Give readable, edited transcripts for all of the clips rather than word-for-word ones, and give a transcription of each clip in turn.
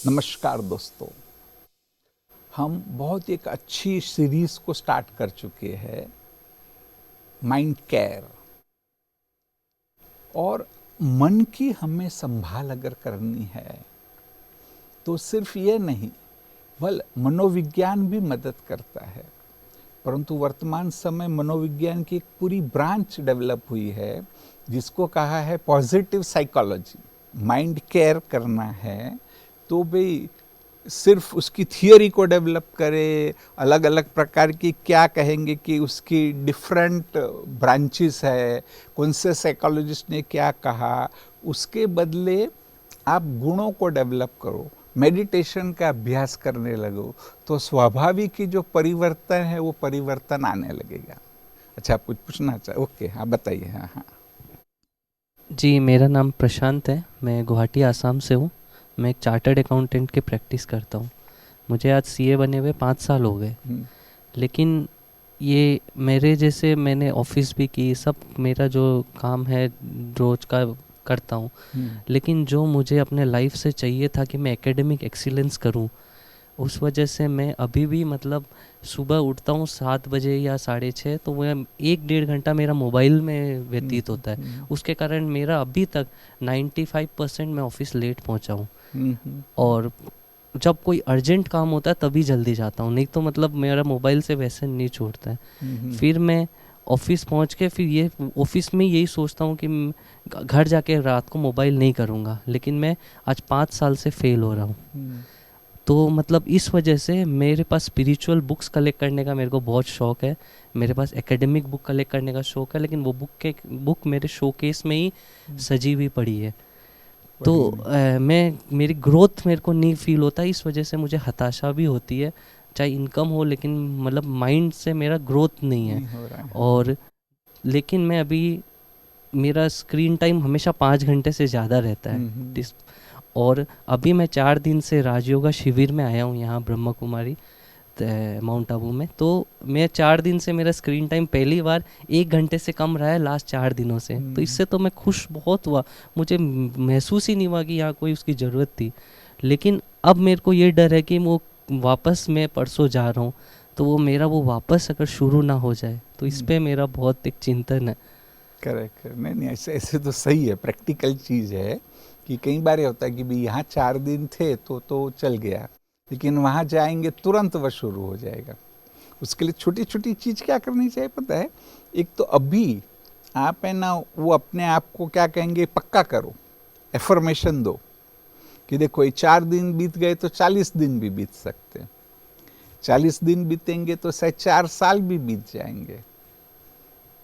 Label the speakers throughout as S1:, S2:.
S1: नमस्कार दोस्तों, हम बहुत एक अच्छी सीरीज को स्टार्ट कर चुके हैं, माइंड केयर। और मन की हमें संभाल अगर करनी है तो सिर्फ ये नहीं, बल मनोविज्ञान भी मदद करता है। परंतु वर्तमान समय मनोविज्ञान की एक पूरी ब्रांच डेवलप हुई है जिसको कहा है पॉजिटिव साइकोलॉजी। माइंड केयर करना है तो भाई सिर्फ उसकी थियोरी को डेवलप करे, अलग अलग प्रकार की क्या कहेंगे कि उसकी डिफरेंट ब्रांचेस है, कौन से साइकोलॉजिस्ट ने क्या कहा, उसके बदले आप गुणों को डेवलप करो, मेडिटेशन का अभ्यास करने लगो, तो स्वाभाविक ही जो परिवर्तन है वो परिवर्तन आने लगेगा। अच्छा, आप कुछ पूछना चाहे? ओके, हाँ बताइए। हाँ हाँ
S2: जी, मेरा नाम प्रशांत है। मैं गुवाहाटी आसाम से हूँ। मैं एक चार्टर्ड अकाउंटेंट की प्रैक्टिस करता हूँ। मुझे आज सीए बने हुए 5 साल हो गए। लेकिन ये मेरे जैसे मैंने ऑफिस भी की, सब मेरा जो काम है रोज़ का करता हूँ। लेकिन जो मुझे अपने लाइफ से चाहिए था कि मैं एकेडमिक एक्सीलेंस करूँ, उस वजह से मैं अभी भी मतलब सुबह उठता हूँ 7 बजे या 6:30, तो मैं 1-1.5 घंटा मेरा मोबाइल में व्यतीत होता है। उसके कारण मेरा अभी तक 95% मैं ऑफिस लेट पहुँचा हूँ। और जब कोई अर्जेंट काम होता है तभी जल्दी जाता हूँ, नहीं तो मतलब मेरा मोबाइल से वैसे नहीं छूटता है। फिर मैं ऑफिस पहुँच के फिर ये ऑफिस में यही सोचता हूँ कि घर जाके रात को मोबाइल नहीं करूँगा, लेकिन मैं आज 5 साल से फेल हो रहा हूँ। तो मतलब इस वजह से मेरे पास स्पिरिचुअल बुक्स कलेक्ट करने का मेरे को बहुत शौक है। मेरे पास एकेडमिक बुक कलेक्ट करने का शौक है, लेकिन वो बुक मेरे शोकेस में ही सजी हुई पड़ी है। तो मैं मेरी ग्रोथ मेरे को नहीं फील होता, इस वजह से मुझे हताशा भी होती है। चाहे इनकम हो, लेकिन मतलब माइंड से मेरा ग्रोथ नहीं है।
S1: हो रहा है।
S2: और लेकिन मैं अभी मेरा स्क्रीन टाइम हमेशा 5 घंटे से ज़्यादा रहता है। और अभी मैं 4 दिन से राजयोगा शिविर में आया हूँ यहाँ ब्रह्मा कुमारी माउंट आबू में। तो मैं 4 दिन से मेरा स्क्रीन टाइम पहली बार 1 घंटे से कम रहा है लास्ट 4 दिनों से। तो इससे तो मैं खुश बहुत हुआ। मुझे महसूस ही नहीं हुआ कि यहाँ कोई उसकी ज़रूरत थी। लेकिन अब मेरे को ये डर है कि वो वापस मैं परसों जा रहा हूँ, तो वो मेरा वो वापस अगर शुरू ना हो जाए, तो इस पर मेरा बहुत एक चिंतन है।
S1: करेक्ट। नहीं नहीं, ऐसे ऐसे तो सही है, प्रैक्टिकल चीज़ है कि कई बार ये होता है कि भाई यहाँ 4 दिन थे तो चल गया, लेकिन वहाँ जाएंगे तुरंत वह शुरू हो जाएगा। उसके लिए छोटी छोटी चीज़ क्या करनी चाहिए पता है? एक तो अभी आप है ना, वो अपने आप को क्या कहेंगे, पक्का करो, एफर्मेशन दो कि देखो ये 4 दिन बीत गए तो 40 दिन भी बीत सकते हैं, 40 दिन बीतेंगे तो शायद 4 साल भी बीत जाएंगे।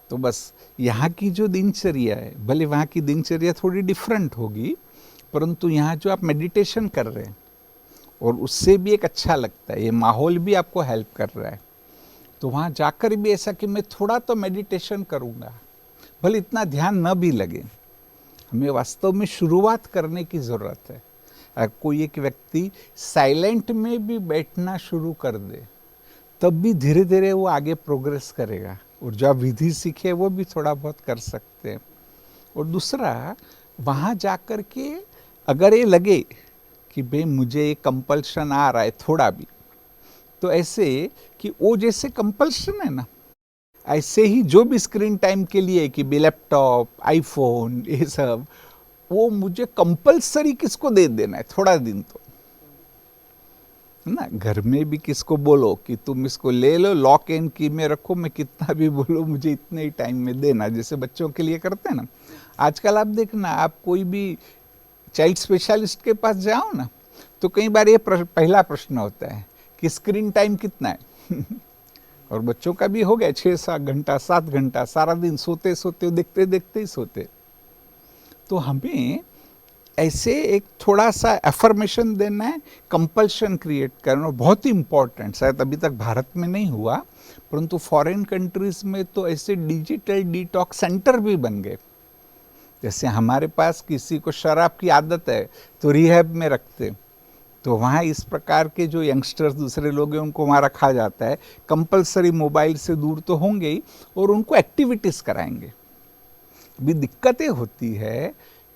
S1: तो बस यहाँ की जो दिनचर्या है, भले वहाँ की दिनचर्या थोड़ी डिफरेंट होगी, परंतु यहाँ जो आप मेडिटेशन कर रहे हैं और उससे भी एक अच्छा लगता है, ये माहौल भी आपको हेल्प कर रहा है, तो वहाँ जाकर भी ऐसा कि मैं थोड़ा तो मेडिटेशन करूँगा, भले इतना ध्यान न भी लगे। हमें वास्तव में शुरुआत करने की ज़रूरत है। अगर कोई एक व्यक्ति साइलेंट में भी बैठना शुरू कर दे, तब भी धीरे धीरे वो आगे प्रोग्रेस करेगा। और जो आप विधि सीखे वो भी थोड़ा बहुत कर सकते हैं। और दूसरा, वहाँ जाकर के अगर ये लगे कि भाई मुझे ये कंपल्शन आ रहा है थोड़ा भी, तो ऐसे कि वो जैसे कंपल्शन है ना, ऐसे ही जो भी स्क्रीन टाइम के लिए कि भी लैपटॉप, आईफोन, ये सब, वो मुझे कंपल्सरी किसको दे देना है थोड़ा दिन तो, है ना। घर में भी किसको बोलो कि तुम इसको ले लो, लॉक एंड की में रखो, मैं कितना भी बोलो मुझे इतने ही टाइम में देना, जैसे बच्चों के लिए करते हैं ना। आजकल आप देखना, आप कोई भी चाइल्ड स्पेशलिस्ट के पास जाओ ना, तो कई बार ये पहला प्रश्न होता है कि स्क्रीन टाइम कितना है और बच्चों का भी हो गया 6-7 घंटा, 7 घंटा, सारा दिन सोते सोते देखते देखते ही सोते। तो हमें ऐसे एक थोड़ा सा एफर्मेशन देना है, कंपल्शन क्रिएट करना बहुत ही इंपॉर्टेंट। शायद अभी तक भारत में नहीं हुआ, परंतु फॉरेन कंट्रीज में तो ऐसे डिजिटल डिटॉक्स सेंटर भी बन गए। जैसे हमारे पास किसी को शराब की आदत है तो रिहैब में रखते, तो वहाँ इस प्रकार के जो यंगस्टर्स दूसरे लोग हैं उनको वहाँ रखा जाता है, कंपल्सरी मोबाइल से दूर तो होंगे ही, और उनको एक्टिविटीज़ कराएंगे। अभी दिक्कतें होती है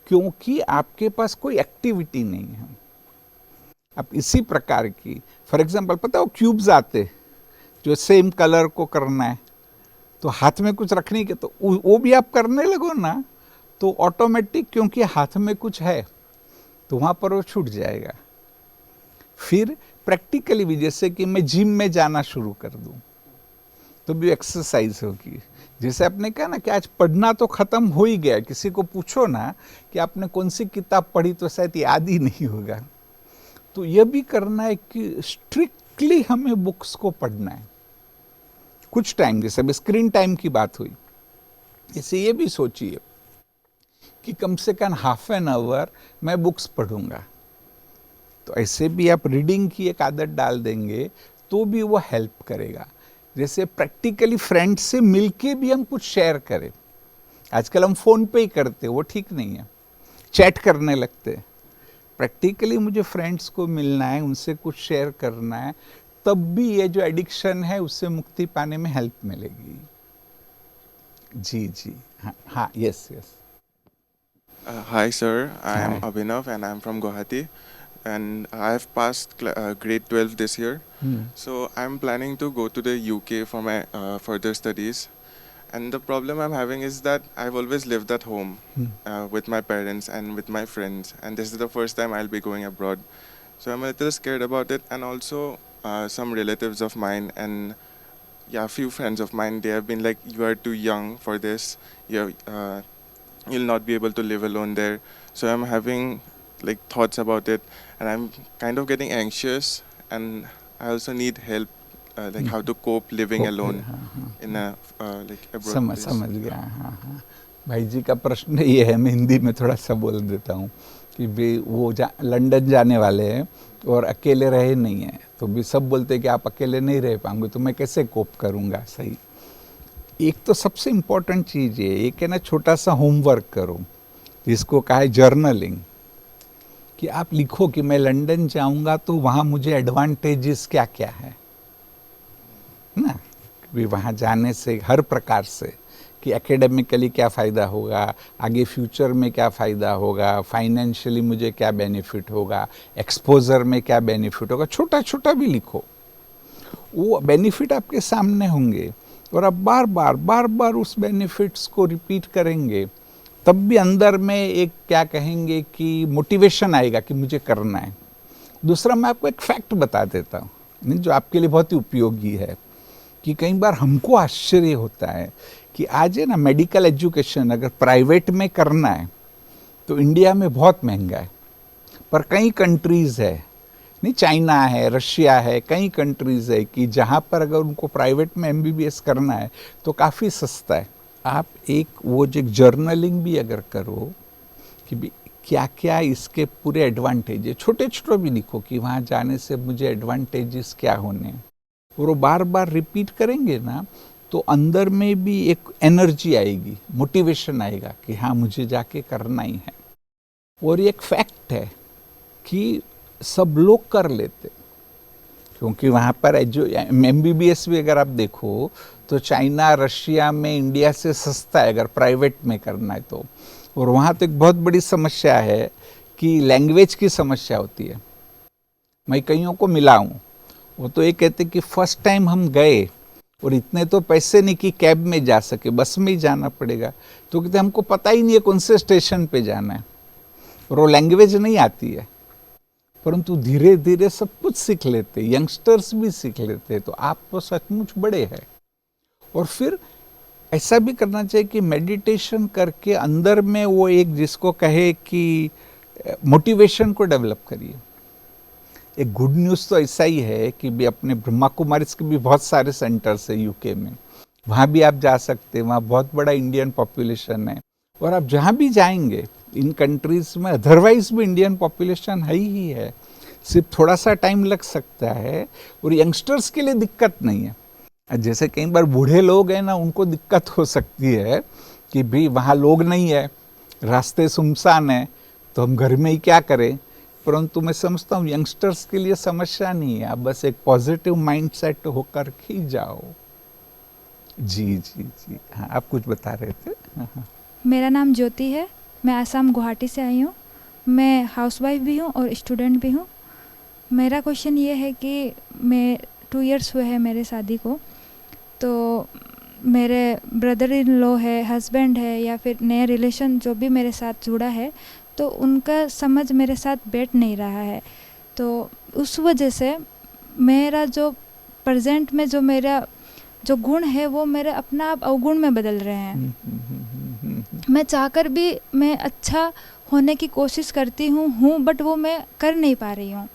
S1: क्योंकि आपके पास कोई एक्टिविटी नहीं है। आप इसी प्रकार की, फॉर एग्जांपल पता हो क्यूब्स आते जो सेम कलर को करना है, तो हाथ में कुछ रखने के तो वो भी आप करने लगो ना, तो ऑटोमेटिक क्योंकि हाथ में कुछ है तो वहाँ पर वो छूट जाएगा। फिर प्रैक्टिकली भी, जैसे कि मैं जिम में जाना शुरू कर दूं तो भी एक्सरसाइज होगी। जैसे आपने कहा ना कि आज पढ़ना तो खत्म हो ही गया, किसी को पूछो ना कि आपने कौन सी किताब पढ़ी तो शायद याद ही नहीं होगा। तो यह भी करना है कि स्ट्रिक्टली हमें बुक्स को पढ़ना है कुछ टाइम। जैसे अब स्क्रीन टाइम की बात हुई, इसे ये भी सोचिए कि कम से कम हाफ एन आवर मैं बुक्स पढ़ूंगा। तो ऐसे भी आप रीडिंग की एक आदत डाल देंगे तो भी वो हेल्प करेगा। जैसे प्रैक्टिकली फ्रेंड से मिलके भी हम कुछ शेयर करें। आजकल हम फ़ोन पे ही करते, वो ठीक नहीं है, चैट करने लगते। प्रैक्टिकली मुझे फ्रेंड्स को मिलना है, उनसे कुछ शेयर करना है, तब भी ये जो एडिक्शन है उससे मुक्ति पाने में हेल्प मिलेगी। जी जी, हाँ हाँ, yes yes.
S3: Hi sir, I am
S1: Hi.
S3: Abhinav and I am from Guwahati and I have passed grade 12 this year. So I'm planning to go to the UK for my further studies. And the problem I'm having is that I've always lived at home with my parents and with my friends, and this is the first time I'll be going abroad. So I'm a little scared about it, and also some relatives of mine and yeah, few friends of mine, they have been like, you are too young for this. You'll not be able to live alone there. So I'm having like thoughts about it, and I'm kind of getting anxious, and I also need help, like how to cope living alone in a like abroad place.
S1: समझ गया। हाँ हाँ, भाई जी का प्रश्न ये है, मैं हिंदी में थोड़ा सा बोल देता हूँ कि भी वो लंदन जाने वाले हैं और अकेले रहे नहीं हैं, तो भी सब बोलते हैं कि आप अकेले नहीं रह पाएंगे, तो मैं कैसे कोप करूँगा। सही, एक तो सबसे इम्पोर्टेंट चीज़ है, एक है ना, छोटा सा होमवर्क करो, जिसको कहा है जर्नलिंग, कि आप लिखो कि मैं लंदन जाऊंगा तो वहाँ मुझे एडवांटेजेस क्या क्या है ना, भी वहाँ जाने से हर प्रकार से, कि एकेडमिकली क्या फ़ायदा होगा, आगे फ्यूचर में क्या फ़ायदा होगा, फाइनेंशियली मुझे क्या बेनिफिट होगा, एक्सपोजर में क्या बेनिफिट होगा, छोटा छोटा भी लिखो। वो बेनिफिट आपके सामने होंगे और आप बार बार उस बेनिफिट्स को रिपीट करेंगे, तब भी अंदर में एक क्या कहेंगे कि मोटिवेशन आएगा कि मुझे करना है। दूसरा, मैं आपको एक फैक्ट बता देता हूँ जो आपके लिए बहुत ही उपयोगी है, कि कई बार हमको आश्चर्य होता है कि आज है ना, मेडिकल एजुकेशन अगर प्राइवेट में करना है तो इंडिया में बहुत महंगा है, पर कई कंट्रीज़ है, नहीं, चाइना है, रशिया है, कई कंट्रीज़ है कि जहाँ पर अगर उनको प्राइवेट में MBBS करना है तो काफ़ी सस्ता है। आप एक वो जो जर्नलिंग भी अगर करो कि भी क्या क्या इसके पूरे एडवांटेज है, छोटे छोटे भी लिखो कि वहाँ जाने से मुझे एडवांटेजेस क्या होने, और वो बार बार रिपीट करेंगे ना, तो अंदर में भी एक एनर्जी आएगी, मोटिवेशन आएगा कि हाँ मुझे जाके करना ही है। और एक फैक्ट है कि सब लोग कर लेते, क्योंकि वहाँ पर जो MBBS भी अगर आप देखो तो चाइना रशिया में इंडिया से सस्ता है अगर प्राइवेट में करना है तो। और वहाँ तो एक बहुत बड़ी समस्या है कि लैंग्वेज की समस्या होती है। मैं कईयों को मिला हूँ, वो तो ये कहते कि फर्स्ट टाइम हम गए और इतने तो पैसे नहीं कि कैब में जा सके, बस में ही जाना पड़ेगा, तो कहते हमको पता ही नहीं है कौन से स्टेशन पे जाना है, और वो लैंग्वेज नहीं आती है, परंतु धीरे धीरे सब कुछ सीख लेते, यंगस्टर्स भी सीख लेते, तो आप तो सचमुच बड़े हैं। और फिर ऐसा भी करना चाहिए कि मेडिटेशन करके अंदर में वो एक, जिसको कहे कि मोटिवेशन को डेवलप करिए। एक गुड न्यूज़ तो ऐसा ही है कि भी अपने ब्रह्मा कुमारीज के भी बहुत सारे सेंटर्स है UK में, वहाँ भी आप जा सकते हैं, वहाँ बहुत बड़ा इंडियन पॉपुलेशन है, और आप जहाँ भी जाएंगे इन कंट्रीज में अदरवाइज भी इंडियन पॉपुलेशन है ही है, सिर्फ थोड़ा सा टाइम लग सकता है, और यंगस्टर्स के लिए दिक्कत नहीं है। जैसे कई बार बूढ़े लोग हैं ना, उनको दिक्कत हो सकती है कि भाई वहाँ लोग नहीं है, रास्ते सुनसान है, तो हम घर में ही क्या करें, परंतु मैं समझता हूँ यंगस्टर्स के लिए समस्या नहीं है, आप बस एक पॉजिटिव माइंडसेट होकर ही जाओ। जी जी जी, हाँ आप कुछ बता रहे थे। हाँ।
S4: मेरा नाम ज्योति है, मैं आसाम गुवाहाटी से आई हूँ। मैं हाउसवाइफ भी हूँ और स्टूडेंट भी हूँ। मेरा क्वेश्चन ये है कि मैं 2 इयर्स हुए हैं मेरे शादी को, तो मेरे ब्रदर इन लॉ है, हस्बैंड है, या फिर नया रिलेशन जो भी मेरे साथ जुड़ा है, तो उनका समझ मेरे साथ बैठ नहीं रहा है। तो उस वजह से मेरा जो प्रेजेंट में जो मेरा जो गुण है वो मेरे अपना आप अवगुण में बदल रहे हैं। मैं चाहकर भी मैं अच्छा होने की कोशिश करती हूँ बट वो मैं कर नहीं पा रही हूँ।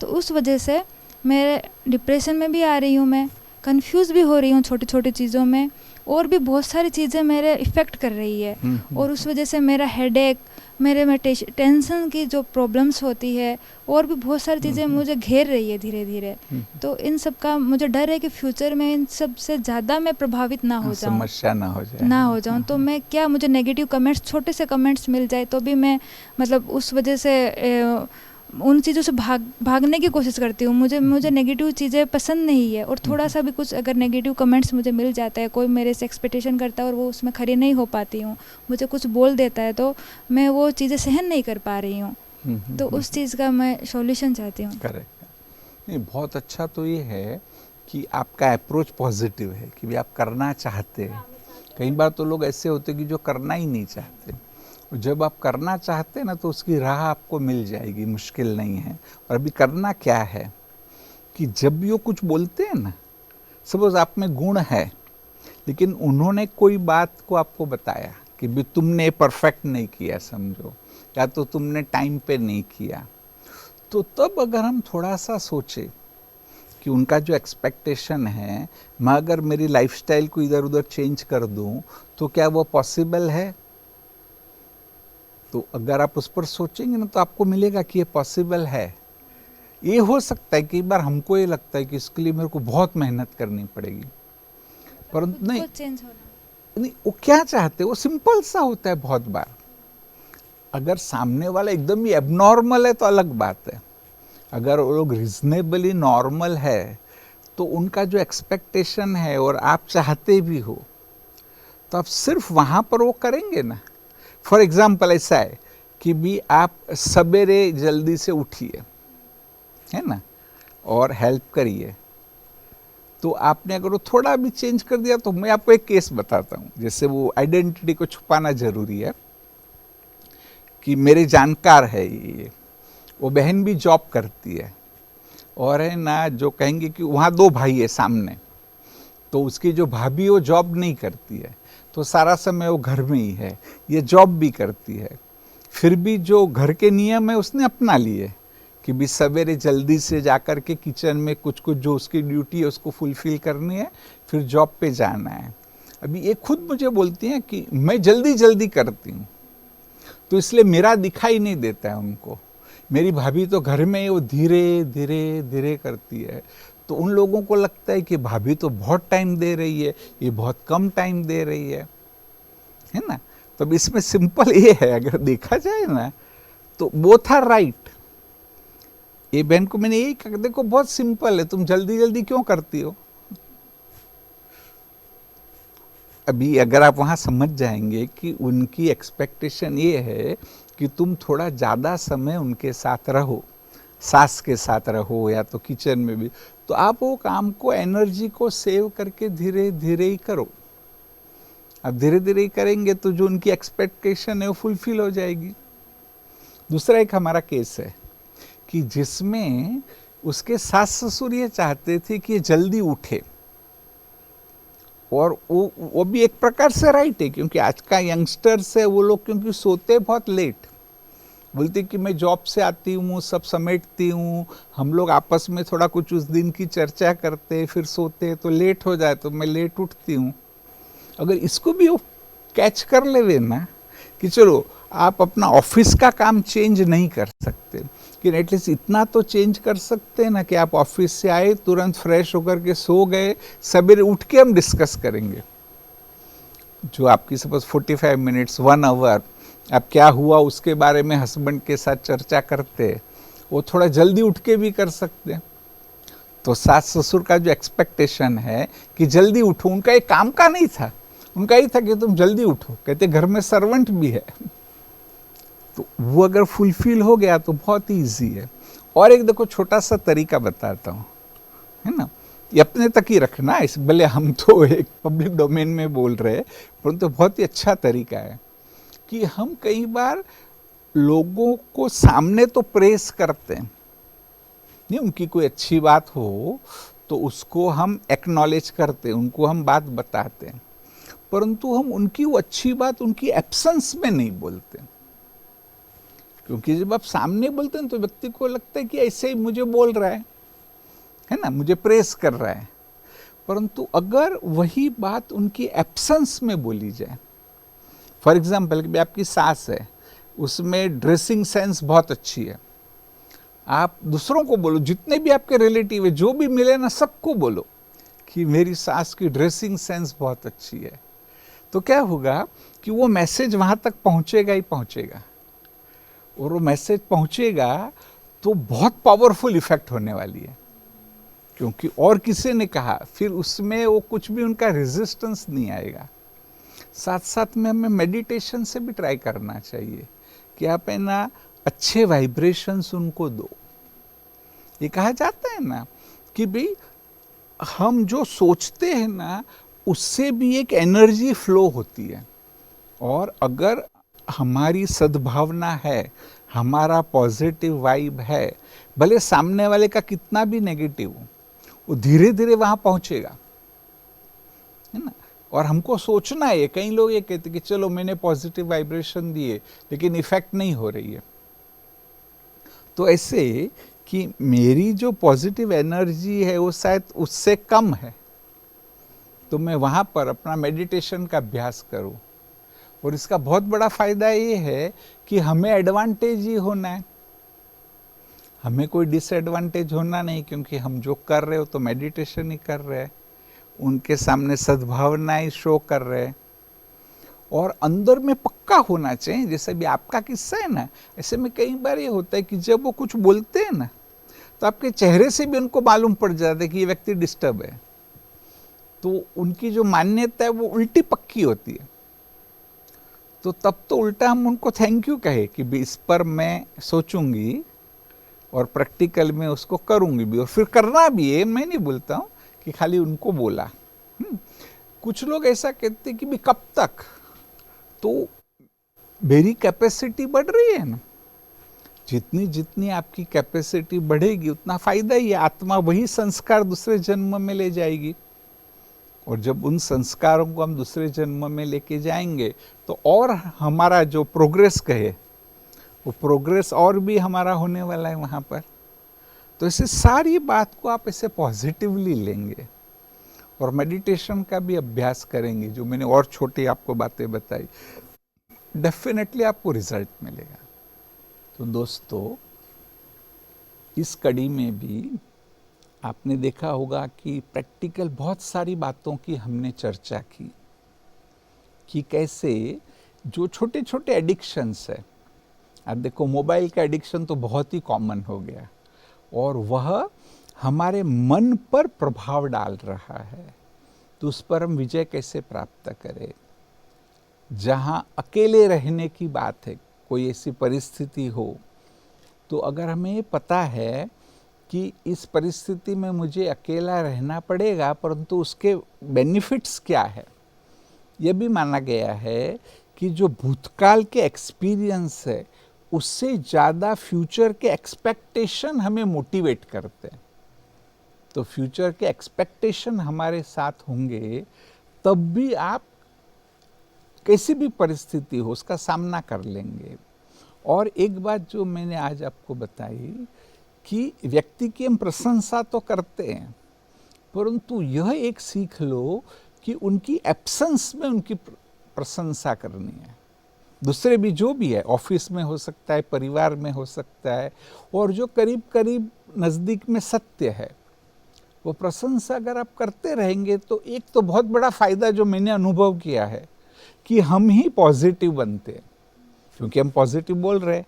S4: तो उस वजह से मैं डिप्रेशन में भी आ रही हूँ, मैं कंफ्यूज भी हो रही हूँ छोटी छोटी चीज़ों में, और भी बहुत सारी चीज़ें मेरे इफ़ेक्ट कर रही है। और उस वजह से मेरा हेडेक, मेरे में टेंशन की जो प्रॉब्लम्स होती है, और भी बहुत सारी चीज़ें मुझे घेर रही है धीरे धीरे। तो इन सब का मुझे डर है कि फ्यूचर में इन सब से ज़्यादा मैं प्रभावित ना हो जाऊँ,
S1: समस्या ना हो जाए।
S4: तो मैं क्या, मुझे नेगेटिव कमेंट्स, छोटे से कमेंट्स मिल जाए तो भी मैं मतलब उस वजह से उन चीज़ों से भागने की कोशिश करती हूँ। मुझे नेगेटिव चीज़ें पसंद नहीं है, और थोड़ा सा भी कुछ अगर नेगेटिव कमेंट्स मुझे मिल जाता है, कोई मेरे से एक्सपेक्टेशन करता है और वो उसमें खरी नहीं हो पाती हूँ, मुझे कुछ बोल देता है, तो मैं वो चीज़ें सहन नहीं कर पा रही हूँ। तो उस चीज़ का मैं सॉल्यूशन चाहती हूँ।
S1: करेक्ट। नहीं, बहुत अच्छा तो ये है कि आपका अप्रोच पॉजिटिव है कि भी आप करना चाहते हैं। कई बार तो लोग ऐसे होते कि जो करना ही नहीं चाहते, जब आप करना चाहते हैं ना तो उसकी राह आपको मिल जाएगी, मुश्किल नहीं है। और अभी करना क्या है कि जब भी वो कुछ बोलते हैं ना, सपोज आप में गुण है लेकिन उन्होंने कोई बात को आपको बताया कि भी तुमने परफेक्ट नहीं किया समझो, या तो तुमने टाइम पे नहीं किया, तो तब अगर हम थोड़ा सा सोचे कि उनका जो एक्सपेक्टेशन है, मैं अगर मेरी लाइफस्टाइल को इधर उधर चेंज कर दूं तो क्या वो पॉसिबल है। तो अगर आप उस पर सोचेंगे ना तो आपको मिलेगा कि ये पॉसिबल है। ये हो सकता है कई बार हमको ये लगता है कि इसके लिए मेरे को बहुत मेहनत करनी पड़ेगी, परंतु नहीं, वो क्या चाहते हैं वो सिंपल सा होता है। बहुत बार अगर सामने वाला एकदम ही एबनॉर्मल है तो अलग बात है, अगर वो लोग रिजनेबली नॉर्मल है तो उनका जो एक्सपेक्टेशन है और आप चाहते भी हो तो आप सिर्फ वहाँ पर वो करेंगे ना। फॉर एग्जाम्पल ऐसा है कि भी आप सवेरे जल्दी से उठिए, है ना, और हेल्प करिए, तो आपने अगर वो थोड़ा भी चेंज कर दिया, तो मैं आपको एक केस बताता हूँ, जैसे वो आइडेंटिटी को छुपाना जरूरी है कि मेरे जानकार है ये, वो बहन भी जॉब करती है, और है ना जो कहेंगे कि वहाँ 2 भाई है सामने, तो उसकी जो भाभी वो जॉब नहीं करती है, तो सारा समय वो घर में ही है, ये जॉब भी करती है, फिर भी जो घर के नियम है उसने अपना लिए कि भी सवेरे जल्दी से जाकर के किचन में कुछ कुछ जो उसकी ड्यूटी है उसको फुलफिल करनी है, फिर जॉब पे जाना है। अभी ये खुद मुझे बोलती हैं कि मैं जल्दी जल्दी करती हूँ, तो इसलिए मेरा दिखाई नहीं देता है उनको। मेरी भाभी तो घर में वो धीरे धीरे धीरे करती है, तो उन लोगों को लगता है कि भाभी तो बहुत टाइम दे रही है, ये बहुत कम टाइम दे रही है ना। तो इसमें सिंपल ये है, अगर देखा जाए ना तो बोथ आर राइट। ये बहन को मैंने यही कहा, देखो बहुत सिंपल है, तुम जल्दी जल्दी क्यों करती हो। अभी अगर आप वहाँ समझ जाएंगे कि उनकी एक्सपेक्टेशन ये है कि तुम थोड़ा ज़्यादा समय उनके साथ रहो, सास के साथ रहो या तो किचन में भी, तो आप वो काम को, एनर्जी को सेव करके धीरे धीरे ही करो। अब धीरे धीरे ही करेंगे तो जो उनकी एक्सपेक्टेशन है वो फुलफिल हो जाएगी। दूसरा एक हमारा केस है कि जिसमें उसके सास ससुर ये चाहते थे कि ये जल्दी उठे, और वो भी एक प्रकार से राइट है, क्योंकि आज का यंगस्टर्स है वो लोग, क्योंकि सोते बहुत लेट, बोलते कि मैं जॉब से आती हूँ, सब समेटती हूँ, हम लोग आपस में थोड़ा कुछ उस दिन की चर्चा करते फिर सोते, तो लेट हो जाए तो मैं लेट उठती हूँ। अगर इसको भी वो कैच कर लेवे ना कि चलो आप अपना ऑफिस का काम चेंज नहीं कर सकते, कि एटलीस्ट इतना तो चेंज कर सकते हैं ना कि आप ऑफिस से आए, तुरंत फ्रेश होकर के सो गए, सवेरे उठ के हम डिस्कस करेंगे जो आपकी सपोज 45 मिनट्स 1 आवर अब क्या हुआ उसके बारे में हस्बैंड के साथ चर्चा करते, वो थोड़ा जल्दी उठ के भी कर सकते हैं। तो सास ससुर का जो एक्सपेक्टेशन है कि जल्दी उठो, उनका एक काम का नहीं था, उनका ही था कि तुम जल्दी उठो, कहते घर में सर्वेंट भी है, तो वो अगर फुलफिल हो गया तो बहुत ईजी है। और एक देखो छोटा सा तरीका बताता हूँ, है ना, ये अपने तक ही रखना, इस भले हम तो एक पब्लिक डोमेन में बोल रहे हैं, परंतु बहुत ही अच्छा तरीका है कि हम कई बार लोगों को सामने तो प्रेस करते हैं, नहीं, उनकी कोई अच्छी बात हो तो उसको हम एक्नॉलेज करते हैं, उनको हम बात बताते हैं, परंतु हम उनकी वो अच्छी बात उनकी एब्सेंस में नहीं बोलते, क्योंकि जब आप सामने बोलते हैं तो व्यक्ति को लगता है कि ऐसे ही मुझे बोल रहा है ना, मुझे प्रेस कर रहा है। परंतु अगर वही बात उनकी एब्सेंस में बोली जाए, फॉर एग्जाम्पल कि आपकी सास है, उसमें ड्रेसिंग सेंस बहुत अच्छी है, आप दूसरों को बोलो, जितने भी आपके रिलेटिव है, जो भी मिले ना, सबको बोलो कि मेरी सास की ड्रेसिंग सेंस बहुत अच्छी है, तो क्या होगा कि वो मैसेज वहां तक पहुंचेगा ही पहुंचेगा, और वो मैसेज पहुंचेगा तो बहुत पावरफुल इफेक्ट होने वाली है, क्योंकि और किसी ने कहा, फिर उसमें वो कुछ भी उनका रेजिस्टेंस नहीं आएगा। साथ साथ में हमें मेडिटेशन से भी ट्राई करना चाहिए कि आप है ना अच्छे वाइब्रेशंस उनको दो। ये कहा जाता है ना कि भाई हम जो सोचते हैं ना, उससे भी एक एनर्जी फ्लो होती है, और अगर हमारी सद्भावना है, हमारा पॉजिटिव वाइब है, भले सामने वाले का कितना भी नेगेटिव हो, वो धीरे धीरे वहां पहुंचेगा, है ना। और हमको सोचना है, कई लोग ये कहते कि चलो मैंने पॉजिटिव वाइब्रेशन दिए लेकिन इफेक्ट नहीं हो रही है, तो ऐसे कि मेरी जो पॉजिटिव एनर्जी है वो शायद उससे कम है, तो मैं वहां पर अपना मेडिटेशन का अभ्यास करूं। और इसका बहुत बड़ा फायदा ये है कि हमें एडवांटेज ही होना है, हमें कोई डिसएडवांटेज होना नहीं, क्योंकि हम जो कर रहे हो तो मेडिटेशन ही कर रहे हैं, उनके सामने सद्भावनाएं शो कर रहे हैं, और अंदर में पक्का होना चाहिए। जैसे भी आपका किस्सा है ना, ऐसे में कई बार ये होता है कि जब वो कुछ बोलते हैं ना, तो आपके चेहरे से भी उनको मालूम पड़ जाता है कि ये व्यक्ति डिस्टर्ब है, तो उनकी जो मान्यता है वो उल्टी पक्की होती है। तो तब तो उल्टा हम उनको थैंक यू कहे कि भी इस पर मैं सोचूंगी और प्रैक्टिकल में उसको करूंगी भी, और फिर करना भी है। मैं नहीं बोलता हूँ कि खाली उनको बोला। कुछ लोग ऐसा कहते हैं कि भी कब तक, तो मेरी कैपेसिटी बढ़ रही है ना, जितनी जितनी आपकी कैपेसिटी बढ़ेगी उतना फायदा ही है। आत्मा वही संस्कार दूसरे जन्म में ले जाएगी, और जब उन संस्कारों को हम दूसरे जन्म में लेके जाएंगे तो और हमारा जो प्रोग्रेस कहे वो प्रोग्रेस और भी हमारा होने वाला है वहाँ पर। तो ऐसे सारी बात को आप ऐसे पॉजिटिवली लेंगे और मेडिटेशन का भी अभ्यास करेंगे, जो मैंने और छोटी आपको बातें बताई, डेफिनेटली आपको रिजल्ट मिलेगा। तो दोस्तों, इस कड़ी में भी आपने देखा होगा कि प्रैक्टिकल बहुत सारी बातों की हमने चर्चा की कि कैसे जो छोटे छोटे एडिक्शंस है, अब देखो मोबाइल का एडिक्शन तो बहुत ही कॉमन हो गया, और वह हमारे मन पर प्रभाव डाल रहा है, तो उस पर हम विजय कैसे प्राप्त करें। जहाँ अकेले रहने की बात है, कोई ऐसी परिस्थिति हो, तो अगर हमें ये पता है कि इस परिस्थिति में मुझे अकेला रहना पड़ेगा, परंतु उसके बेनिफिट्स क्या है, यह भी माना गया है कि जो भूतकाल के एक्सपीरियंस है उससे ज़्यादा फ्यूचर के एक्सपेक्टेशन हमें मोटिवेट करते हैं। तो फ्यूचर के एक्सपेक्टेशन हमारे साथ होंगे तब भी आप कैसी भी परिस्थिति हो उसका सामना कर लेंगे। और एक बात जो मैंने आज आपको बताई कि व्यक्ति की हम प्रशंसा तो करते हैं, परंतु यह एक सीख लो कि उनकी एब्सेंस में उनकी प्रशंसा करनी है। दूसरे भी जो भी है, ऑफिस में हो सकता है, परिवार में हो सकता है, और जो करीब करीब नज़दीक में सत्य है, वो प्रशंसा अगर आप करते रहेंगे तो एक तो बहुत बड़ा फायदा जो मैंने अनुभव किया है कि हम ही पॉजिटिव बनते हैं, क्योंकि हम पॉजिटिव बोल रहे हैं,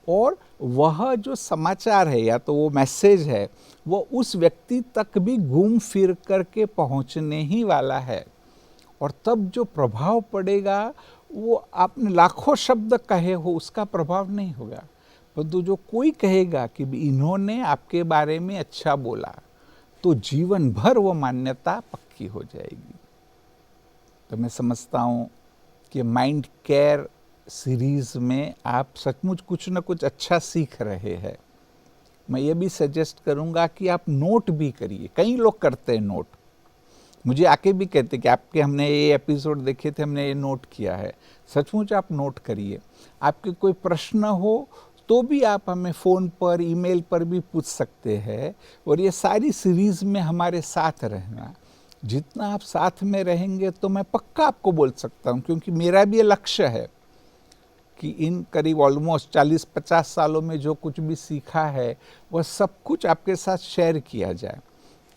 S1: और वह जो समाचार है या तो वो मैसेज है वो उस व्यक्ति तक भी घूम फिर करके पहुंचने ही वाला है। और तब जो प्रभाव पड़ेगा वो आपने लाखों शब्द कहे हो उसका प्रभाव नहीं होगा, परंतु जो कोई कहेगा कि इन्होंने आपके बारे में अच्छा बोला, तो जीवन भर वो मान्यता पक्की हो जाएगी। तो मैं समझता हूँ कि माइंड केयर सीरीज में आप सचमुच कुछ न कुछ अच्छा सीख रहे हैं। मैं ये भी सजेस्ट करूँगा कि आप नोट भी करिए। कई लोग करते हैं नोट, मुझे आके भी कहते कि आपके हमने ये एपिसोड देखे थे, हमने ये नोट किया है। सचमुच आप नोट करिए। आपके कोई प्रश्न हो तो भी आप हमें फ़ोन पर, ईमेल पर भी पूछ सकते हैं। और ये सारी सीरीज़ में हमारे साथ रहना, जितना आप साथ में रहेंगे तो मैं पक्का आपको बोल सकता हूँ, क्योंकि मेरा भी ये लक्ष्य है कि इन करीब ऑलमोस्ट 40-50 सालों में जो कुछ भी सीखा है वह सब कुछ आपके साथ शेयर किया जाए।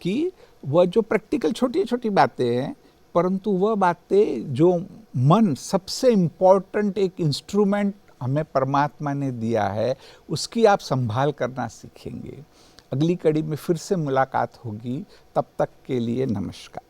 S1: कि वह जो प्रैक्टिकल छोटी छोटी बातें हैं, परंतु वह बातें जो मन सबसे इम्पोर्टेंट एक इंस्ट्रूमेंट हमें परमात्मा ने दिया है, उसकी आप संभाल करना सीखेंगे। अगली कड़ी में फिर से मुलाकात होगी, तब तक के लिए नमस्कार।